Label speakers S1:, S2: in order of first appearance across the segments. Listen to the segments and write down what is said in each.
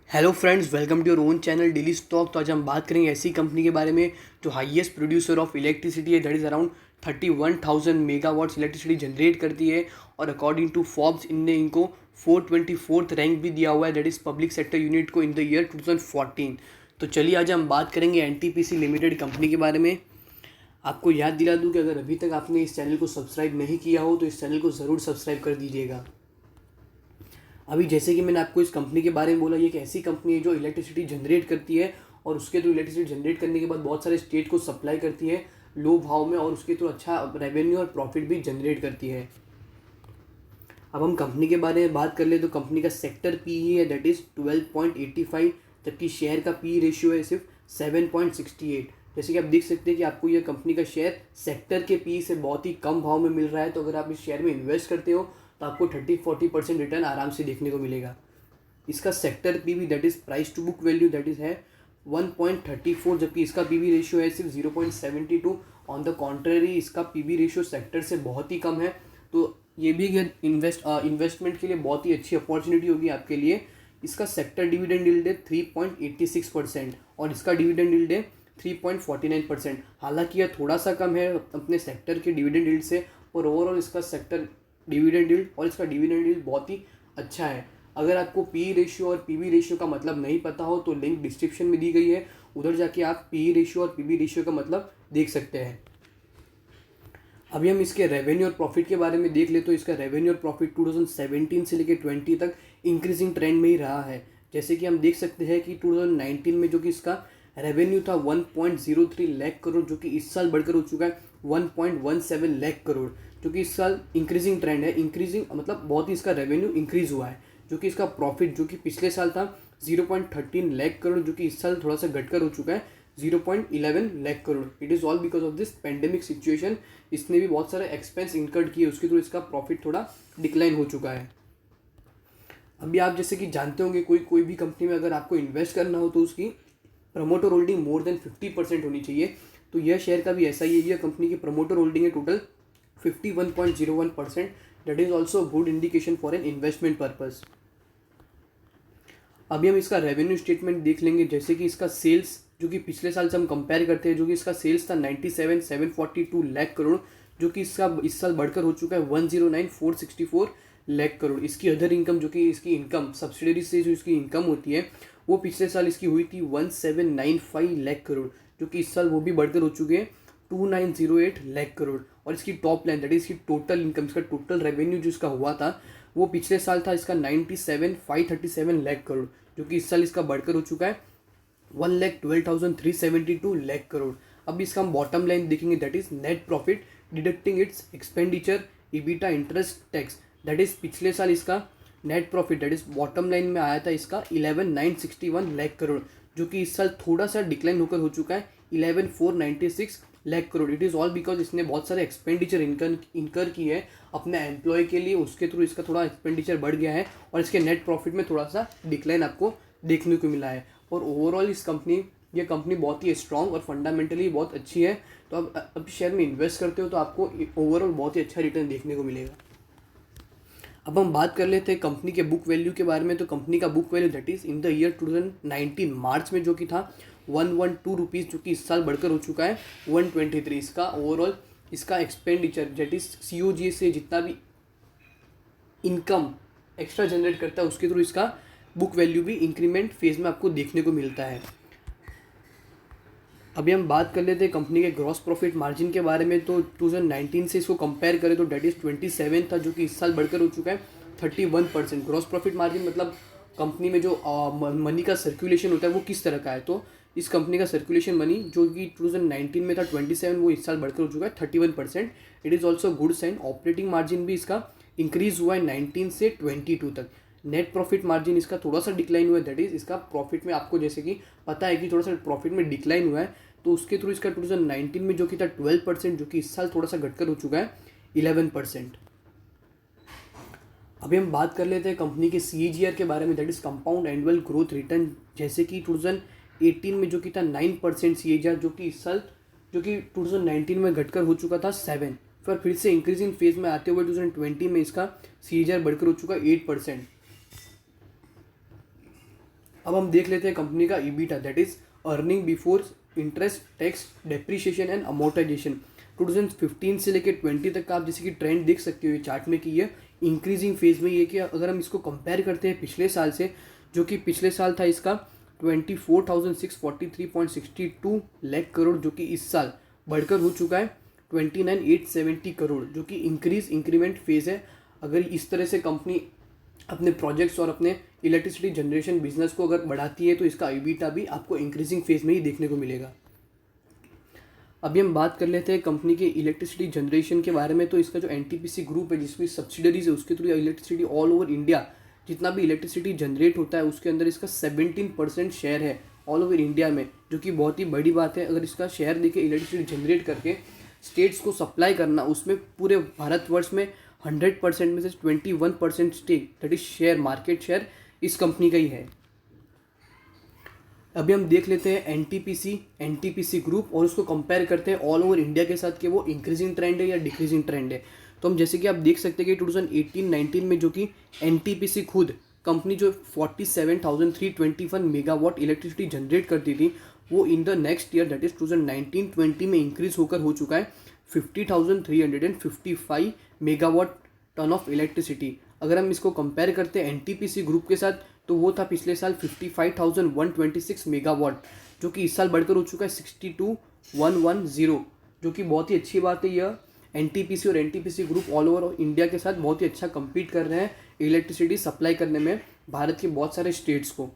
S1: Hello friends, welcome to your own channel daily stock. तो आज हम बात करेंगे ऐसी कंपनी के बारे में जो हाईएस्ट प्रोड्यूसर ऑफ इलेक्ट्रिसिटी है, that is around 31,000 megawatts electricity generate करती है। और अकॉर्डिंग टू फॉर्ब्स इनने इनको 424th रैंक भी दिया हुआ है, that is public sector unit को इन द ईयर 2014। तो चलिए आज हम बात करेंगे एनटीपीसी लिमिटेड कंपनी के बारे में। आपको याद दिला दूँ कि अगर अभी तक आपने इस चैनल को सब्सक्राइब नहीं किया हो तो इस चैनल को ज़रूर सब्सक्राइब कर दीजिएगा। अभी जैसे कि मैंने आपको इस कंपनी के बारे में बोला, ये एक ऐसी कंपनी है जो इलेक्ट्रिसिटी जनरेट करती है और उसके थ्रू इलेक्ट्रिसिटी जनरेट करने के बाद बहुत सारे स्टेट को सप्लाई करती है लो भाव में, और उसके थ्रू अच्छा रेवेन्यू और प्रॉफिट भी जनरेट करती है। अब हम कंपनी के बारे में बात कर ले तो कंपनी का सेक्टर पी है दैट इज़ 12.85, जबकि शेयर का पी रेशियो है सिर्फ 7.68। जैसे कि आप देख सकते हैं कि आपको यह कंपनी का शेयर सेक्टर के पी से बहुत ही कम भाव में मिल रहा है। तो अगर आप इस शेयर में इन्वेस्ट करते हो तो आपको 30-40% रिटर्न आराम से देखने को मिलेगा। इसका sector P V that is price to book value that is है 1.34, जबकि इसका पी वी रेशियो है सिर्फ 0.72। ऑन द कॉन्ट्रेरी इसका पी वी रेशियो सेक्टर से बहुत ही कम है। तो ये भी इन्वेस्टमेंट के लिए बहुत ही अच्छी अपॉर्चुनिटी होगी आपके लिए। इसका सेक्टर डिविडेंड यील्ड है 3.86% और इसका डिविडेंड यील्ड है 3.49%। हालांकि यह थोड़ा सा कम है अपने सेक्टर के डिविडेंड यील्ड से, और ओवरऑल इसका सेक्टर डिविडेंड यील्ड और इसका डिविडेंड यील्ड बहुत ही अच्छा है। अगर आपको पी रेशियो और पीवी रेशियो का मतलब नहीं पता हो तो लिंक डिस्क्रिप्शन में दी गई है, उधर जाके आप पी रेशियो और पीवी रेशियो का मतलब देख सकते हैं। अभी हम इसके रेवेन्यू और प्रॉफिट के बारे में देख ले तो इसका रेवेन्यू और प्रॉफिट 2017 से लेकर 20 तक इंक्रीजिंग ट्रेंड में ही रहा है। जैसे कि हम देख सकते हैं कि 2019 में जो कि इसका रेवेन्यू था 1.03 लाख करोड़, जो कि इस साल बढ़कर हो चुका है 1.17 लाख करोड़, जो कि इस साल इंक्रीजिंग ट्रेंड है। इंक्रीजिंग मतलब बहुत ही इसका रेवेन्यू इंक्रीज हुआ है। जो कि इसका प्रॉफिट जो कि पिछले साल था 0.13 लाख करोड़, जो कि इस साल थोड़ा सा घटकर हो चुका है 0.11 lakh crore. It is all because of this pandemic situation. इसने भी बहुत सारे एक्सपेंस इंकर्ड किए, उसके थ्रू इसका प्रॉफिट थोड़ा डिक्लाइन हो चुका है। अभी आप जैसे कि जानते होंगे कोई भी कंपनी में अगर आपको इन्वेस्ट करना हो तो उसकी प्रमोटर होल्डिंग मोर देन 50% होनी चाहिए। तो यह शेयर का भी ऐसा ही है। यह कंपनी की प्रमोटर होल्डिंग है total 51.01%। That is also good indication for an investment purpose. अभी हम इसका रेवेन्यू स्टेटमेंट देख लेंगे। जैसे कि इसका सेल्स जो कि पिछले साल से हम कंपेयर करते हैं, जो कि इसका सेल्स था 97,742 लाख करोड़, जो कि इस साल बढ़कर हो चुका है 109,464 लाख करोड़। इसकी अदर इनकम जो कि इसकी इनकम सब्सिडरी से जो इसकी इनकम होती है वो पिछले साल इसकी हुई थी 1795 लाख करोड़, जो कि इस साल वो भी बढ़कर हो चुके हैं 2908 लाख करोड़। और इसकी टॉप लाइन दैट इज इसकी टोटल इनकम, इसका टोटल रेवेन्यू जो इसका हुआ था वो पिछले साल था इसका 97,537 लाख करोड़, जो कि इस साल इसका बढ़कर हो चुका है 1,12,372 लाख करोड़। अब इसका हम बॉटम लाइन देखेंगे that is net profit deducting it's expenditure EBITDA interest tax. That is पिछले साल इसका net profit that is bottom line में आया था इसका 11,961 लाख करोड़, जो कि इस साल थोड़ा सा डिक्लाइन होकर हो चुका है 11,496 lakh crore. It is all because इसने बहुत सारे एक्सपेंडिचर इनकर की है अपने एम्प्लॉय के लिए, उसके थ्रू इसका थोड़ा एक्सपेंडिचर बढ़ गया है और इसके नेट प्रॉफिट में थोड़ा सा डिक्लाइन आपको देखने को मिला है। और ओवरऑल ये कंपनी बहुत ही स्ट्रॉन्ग और फंडामेंटली बहुत अच्छी है। तो अब शेयर में इन्वेस्ट करते हो तो आपको ओवरऑल बहुत ही अच्छा रिटर्न देखने को मिलेगा। अब हम बात कर लेते हैं कंपनी के बुक वैल्यू के बारे में। तो कंपनी का book value that is in the year 2019 मार्च में जो कि था 112 रुपीज़, जो कि इस साल बढ़कर हो चुका है 123। इसका ओवरऑल इसका एक्सपेंडिचर दैट इज COGS से जितना भी इनकम एक्स्ट्रा जनरेट करता है उसके थ्रू इसका बुक वैल्यू भी इंक्रीमेंट फेज में आपको देखने को मिलता है। अभी हम बात कर लेते हैं कंपनी के ग्रॉस प्रॉफिट मार्जिन के बारे में। तो 2019 से इसको कंपेयर करें तो डेट इज़ 27 था, जो कि इस साल बढ़कर हो चुका है 31%। ग्रॉस प्रॉफिट मार्जिन मतलब कंपनी में जो मनी का सर्कुलेशन होता है वो किस तरह का है। तो इस कंपनी का सर्कुलेशन मनी जो कि 2019 में था 27, वो इस साल बढ़कर हो चुका है 31%। It is also good sign. Operating margin भी इसका इंक्रीज हुआ है 19 से 22 तक। नेट प्रॉफिट मार्जिन इसका थोड़ा सा डिक्लाइन हुआ है, दैट इज़ इसका प्रॉफिट में आपको जैसे कि पता है कि थोड़ा सा प्रॉफिट में डिक्लाइन हुआ है, तो उसके थ्रू इसका 2019 में जो कि था 12%, जो कि इस साल थोड़ा सा घटकर हो चुका है 11%। अभी हम बात कर लेते हैं कंपनी के CAGR के बारे में, that is compound annual growth return. जैसे कि 2018 में जो कि था 9% CAGR, जो कि इस साल जो कि 2019 में घटकर हो चुका था 7, फिर से इंक्रीजिंग फेज में आते हुए 2020 में इसका CAGR बढ़कर हो चुका 8%। अब हम देख लेते हैं कंपनी का ईबीटा, that is earning before interest tax depreciation and amortisation. 2015 से लेकर 20 तक का आप जैसे कि ट्रेंड देख सकते हो ये चार्ट में कि ये इंक्रीजिंग फेज में ये कि अगर हम इसको कंपेयर करते हैं पिछले साल से, जो कि पिछले साल था इसका 24,643.62 लाख करोड़, जो कि इस साल बढ़कर हो चुका है 29,870 करोड़, जो कि इंक्रीमेंट फेज है। अगर इस तरह से कंपनी अपने प्रोजेक्ट्स और अपने इलेक्ट्रिसिटी जनरेशन बिजनेस को अगर बढ़ाती है तो इसका ईबीटा भी आपको इंक्रीजिंग फेज में ही देखने को मिलेगा। अभी हम बात कर लेते हैं कंपनी के इलेक्ट्रिसिटी जनरेशन के बारे में। तो इसका जो एनटीपीसी ग्रुप है जिसकी सब्सिडरीज है उसके through electricity all over India जितना भी इलेक्ट्रिसिटी जनरेट होता है उसके अंदर इसका 17% शेयर है ऑल ओवर इंडिया में, जो कि बहुत ही बड़ी बात है। अगर इसका शेयर देके इलेक्ट्रिसिटी जनरेट करके स्टेट्स को सप्लाई करना, उसमें पूरे भारतवर्ष में 100% में से 21% stake that is share, market share इस कंपनी का ही है। अभी हम देख लेते हैं एनटीपीसी ग्रुप और उसको कंपेयर करते हैं ऑल ओवर इंडिया के साथ कि वो इंक्रीजिंग ट्रेंड है या डिक्रीजिंग ट्रेंड है। तो हम जैसे कि आप देख सकते हैं कि 2018-19 में जो कि एनटीपीसी खुद कंपनी जो 47,321 मेगावाट इलेक्ट्रिसिटी जनरेट करती थी, वो in the next year that is 2019-20 में इंक्रीज होकर हो चुका है 50,355 मेगावाट टन ऑफ इलेक्ट्रिसिटी। अगर हम इसको कंपेयर करते हैं एनटीपीसी ग्रुप के साथ तो वो था पिछले साल 55,126 मेगावाट, जो कि इस साल बढ़कर हो चुका है 62,110, जो कि बहुत ही अच्छी बात है। यह एनटीपीसी और NTPC group all over India के साथ बहुत ही अच्छा compete कर रहे हैं इलेक्ट्रिसिटी सप्लाई करने में भारत के बहुत सारे स्टेट्स को।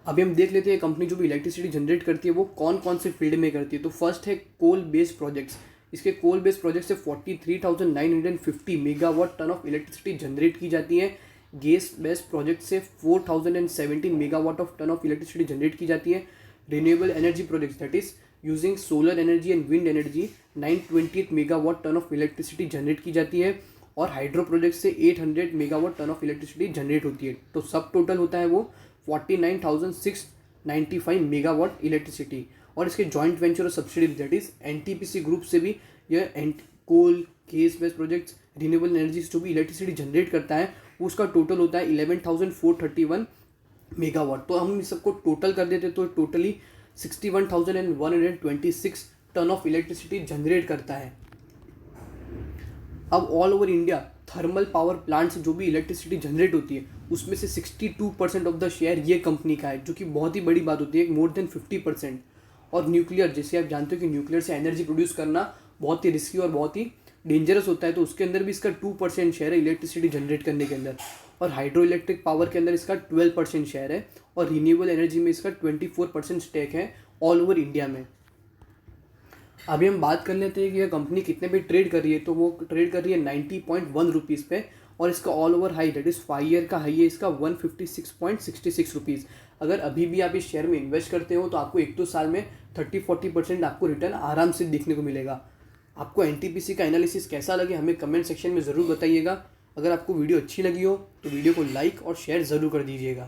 S1: अभी हम देख लेते हैं कंपनी जो भी इलेक्ट्रिसिटी जनरेट करती है वो कौन कौन से फील्ड में करती है। तो फर्स्ट है कोल बेस्ड प्रोजेक्ट्स। इसके कोल बेस्ड प्रोजेक्ट से 43,950 megawatt ton of electricity generate की जाती है। गैस बेस्ड प्रोजेक्ट से 4,017 megawatt of ton of electricity generate की जाती है। Renewable energy projects that is using solar energy and wind energy 928 megawatt ton of electricity generate की जाती है। और हाइड्रो प्रोजेक्ट से 800 megawatt ton of electricity generate होती है। तो सब टोटल होता है वो 49,695 मेगावाट इलेक्ट्रिसिटी। और इसके जॉइंट वेंचर और subsidiary that is NTPC group से भी यह coal gas based projects renewable energy जो भी इलेक्ट्रिसिटी जनरेट करता है उसका टोटल होता है 11,431 मेगावाट। तो हम इस सबको टोटल कर देते तो totally 61,126 ton of electricity generate करता है। अब all over India thermal power plant से जो भी इलेक्ट्रिसिटी जनरेट होती है उसमें से 62% ऑफ द शेयर ये कंपनी का है, जो कि बहुत ही बड़ी बात होती है, मोर देन 50%। और न्यूक्लियर, जैसे आप जानते हो कि न्यूक्लियर से एनर्जी प्रोड्यूस करना बहुत ही रिस्की और बहुत ही डेंजरस होता है, तो उसके अंदर भी इसका 2% शेयर है इलेक्ट्रिसिटी जनरेट करने के अंदर। और हाइड्रो इलेक्ट्रिक पावर के अंदर इसका 12% शेयर है। और रिन्यूएबल एनर्जी में इसका 24% स्टेक है ऑल ओवर इंडिया में। अभी हम बात कर लेते हैं कि यह कंपनी कितने पे ट्रेड कर रही है। तो वो ट्रेड कर रही है 90.1 रुपीज़ पे। और इसका all over high that is 5 year का हाई है इसका 156.66 रुपीज़। अगर अभी भी आप इस शेयर में इन्वेस्ट करते हो तो आपको 1-2 साल में 30-40% आपको रिटर्न आराम से देखने को मिलेगा। आपको एनटीपीसी का एनालिसिस कैसा लगे हमें कमेंट सेक्शन में ज़रूर बताइएगा। अगर आपको वीडियो अच्छी लगी हो तो वीडियो को लाइक और शेयर ज़रूर कर दीजिएगा।